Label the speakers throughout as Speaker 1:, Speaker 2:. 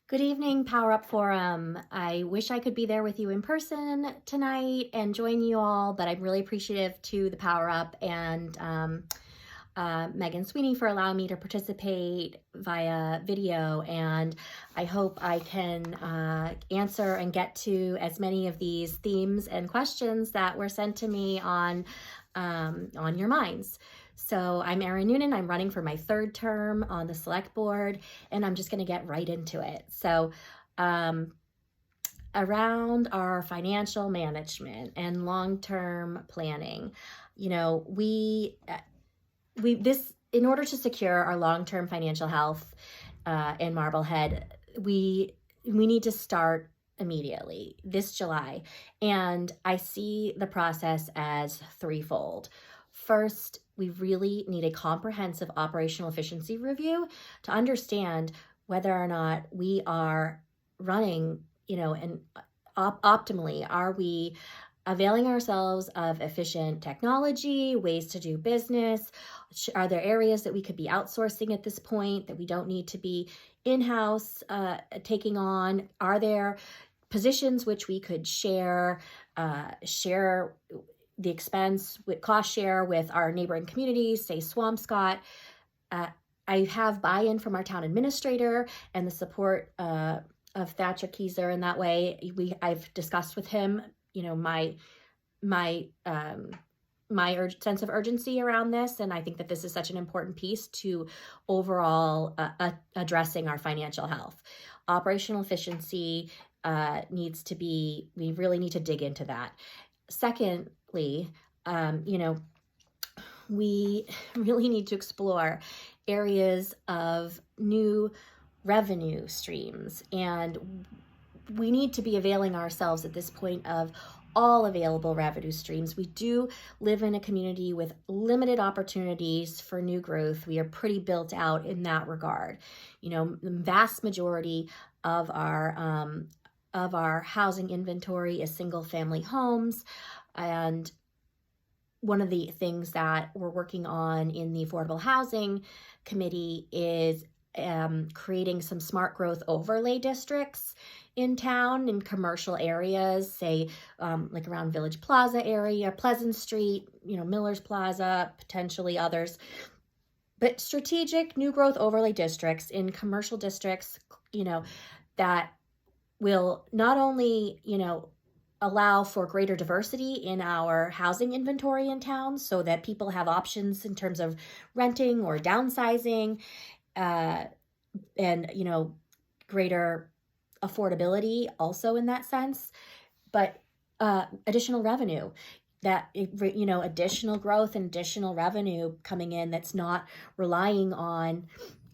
Speaker 1: Good evening, Power Up Forum. I wish I could be there with you in person tonight and join you all, but I'm really appreciative to the Power Up and Megan Sweeney for allowing me to participate via video. And I hope I can answer and get to as many of these themes and questions that were sent to me on your minds. So I'm Erin Noonan. I'm running for my third term on the select board, and I'm just going to get right into it. So around our financial management and long-term planning, you know, this in order to secure our long-term financial health in Marblehead, we need to start immediately this July. And I see the process as threefold. First, we really need a comprehensive operational efficiency review to understand whether or not we are running, and optimally. Are we availing ourselves of efficient technology, ways to do business? Are there areas that we could be outsourcing at this point that we don't need to be in-house taking on? Are there positions which we could share the expense with cost share with our neighboring communities, say Swampscott? I have buy-in from our town administrator and the support of Thatcher Keyser in that way. I've discussed with him, my sense of urgency around this, and I think that this is such an important piece to overall addressing our financial health. Operational efficiency we really need to dig into that. Secondly, we really need to explore areas of new revenue streams, and we need to be availing ourselves at this point of all available revenue streams. We do live in a community with limited opportunities for new growth. We are pretty built out in that regard. The vast majority of our housing inventory is single family homes. And one of the things that we're working on in the Affordable Housing Committee is creating some smart growth overlay districts in town, in commercial areas, say like around Village Plaza area, Pleasant Street, Miller's Plaza, potentially others. But strategic new growth overlay districts in commercial districts, that will not only, allow for greater diversity in our housing inventory in town so that people have options in terms of renting or downsizing, and greater affordability also in that sense, but additional revenue, that additional growth and additional revenue coming in that's not relying on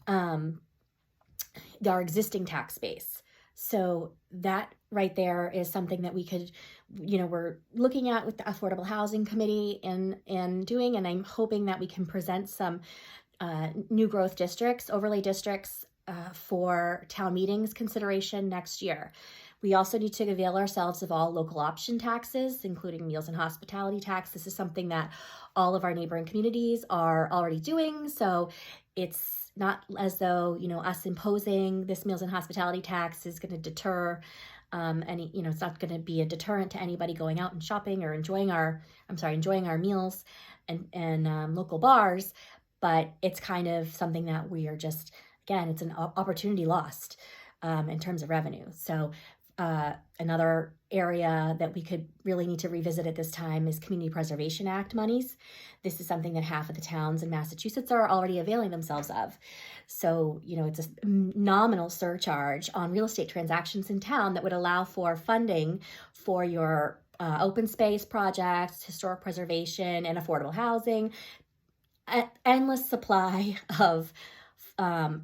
Speaker 1: our existing tax base. So that right there is something that we could, we're looking at with the Affordable Housing Committee and doing, and I'm hoping that we can present some new growth districts, overlay districts for town meetings consideration next year. We also need to avail ourselves of all local option taxes, including meals and hospitality tax. This is something that all of our neighboring communities are already doing. So it's not as though, us imposing this meals and hospitality tax is going to deter it's not going to be a deterrent to anybody going out and shopping or enjoying our meals and local bars. But it's kind of something that we are just, again, it's an opportunity lost in terms of revenue. So another area that we could really need to revisit at this time is Community Preservation Act monies. This is something that half of the towns in Massachusetts are already availing themselves of. So, it's a nominal surcharge on real estate transactions in town that would allow for funding for your open space projects, historic preservation, and affordable housing. An endless supply of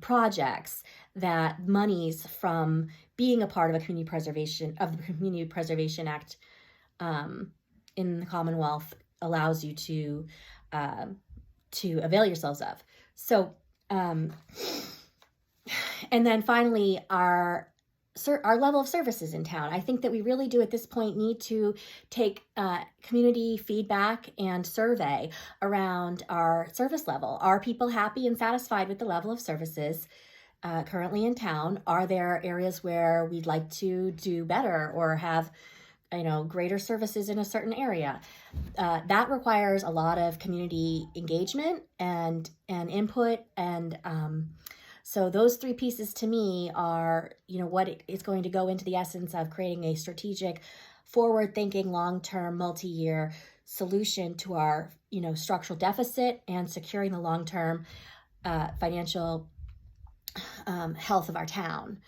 Speaker 1: projects that monies from being a part of the Community Preservation Act in the Commonwealth allows you to avail yourselves of. So, and then finally, our level of services in town. I think that we really do at this point need to take community feedback and survey around our service level. Are people happy and satisfied with the level of services currently in town? Are there areas where we'd like to do better or have, greater services in a certain area? That requires a lot of community engagement and input. And so those three pieces to me are, what is going to go into the essence of creating a strategic, forward-thinking, long-term, multi-year solution to our, structural deficit and securing the long-term financial health of our town.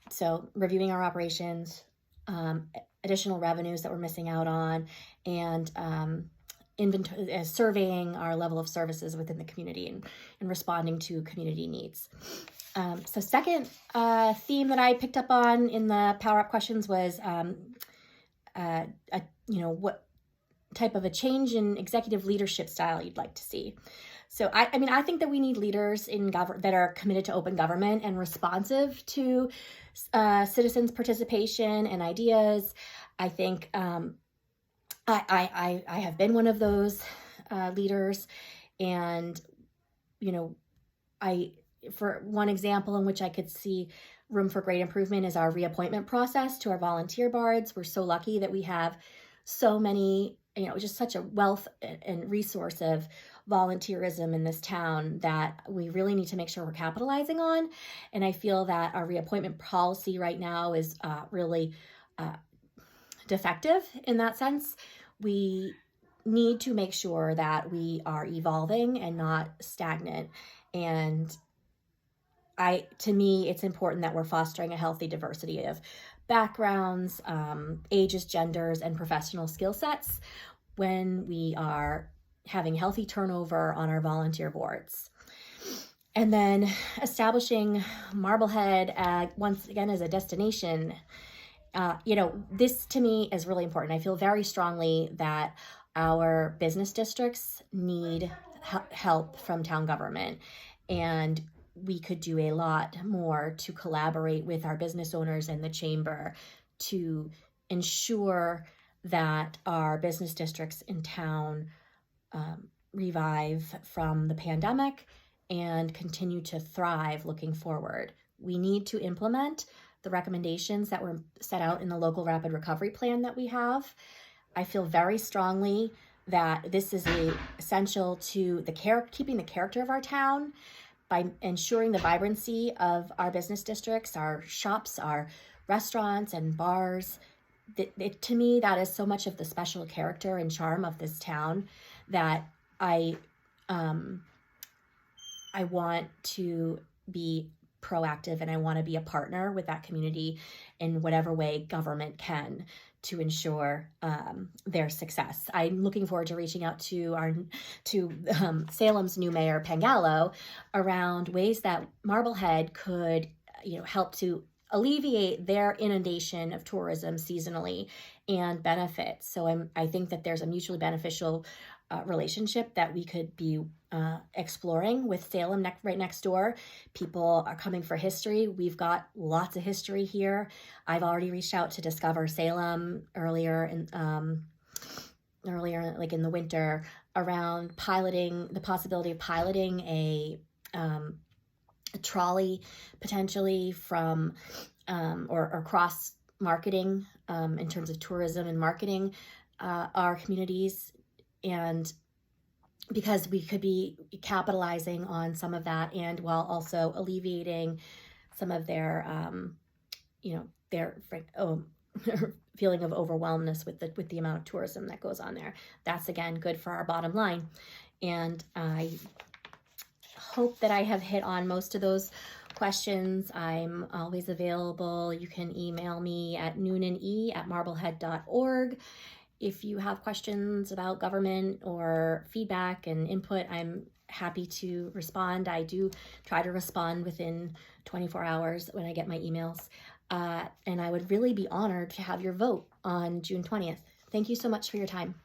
Speaker 1: So reviewing our operations, additional revenues that we're missing out on, and surveying our level of services within the community and responding to community needs. So second theme that I picked up on in the Power Up questions was, what type of a change in executive leadership style you'd like to see. So I think that we need leaders in that are committed to open government and responsive to citizens' participation and ideas. I think I have been one of those leaders, and for one example in which I could see room for great improvement is our reappointment process to our volunteer bards. We're so lucky that we have so many, just such a wealth and resource of volunteerism in this town that we really need to make sure we're capitalizing on. And I feel that our reappointment policy right now is really defective in that sense. We need to make sure that we are evolving and not stagnant. And to me, it's important that we're fostering a healthy diversity of backgrounds, ages, genders, and professional skill sets when we are having healthy turnover on our volunteer boards. And then establishing Marblehead once again as a destination. This to me is really important. I feel very strongly that our business districts need help from town government, and we could do a lot more to collaborate with our business owners and the chamber to ensure that our business districts in town revive from the pandemic and continue to thrive looking forward. We need to implement the recommendations that were set out in the local rapid recovery plan that we have. I feel very strongly that this is essential to keeping the character of our town by ensuring the vibrancy of our business districts, our shops, our restaurants and bars. To me, that is so much of the special character and charm of this town that I want to be proactive, and I want to be a partner with that community in whatever way government can to ensure their success. I'm looking forward to reaching out to Salem's new mayor, Pangallo, around ways that Marblehead could help to alleviate their inundation of tourism seasonally and benefits. So I think that there's a mutually beneficial relationship that we could be exploring with Salem right next door. People are coming for history. We've got lots of history here. I've already reached out to Discover Salem earlier like in the winter around the possibility of piloting a trolley potentially from or cross marketing in terms of tourism and marketing our communities, and because we could be capitalizing on some of that and while also alleviating some of their their feeling of overwhelmness with the amount of tourism that goes on there. That's again good for our bottom line. And I hope that I have hit on most of those questions. I'm always available. You can email me at noonane@marblehead.org. If you have questions about government or feedback and input, I'm happy to respond. I do try to respond within 24 hours when I get my emails. And I would really be honored to have your vote on June 20th. Thank you so much for your time.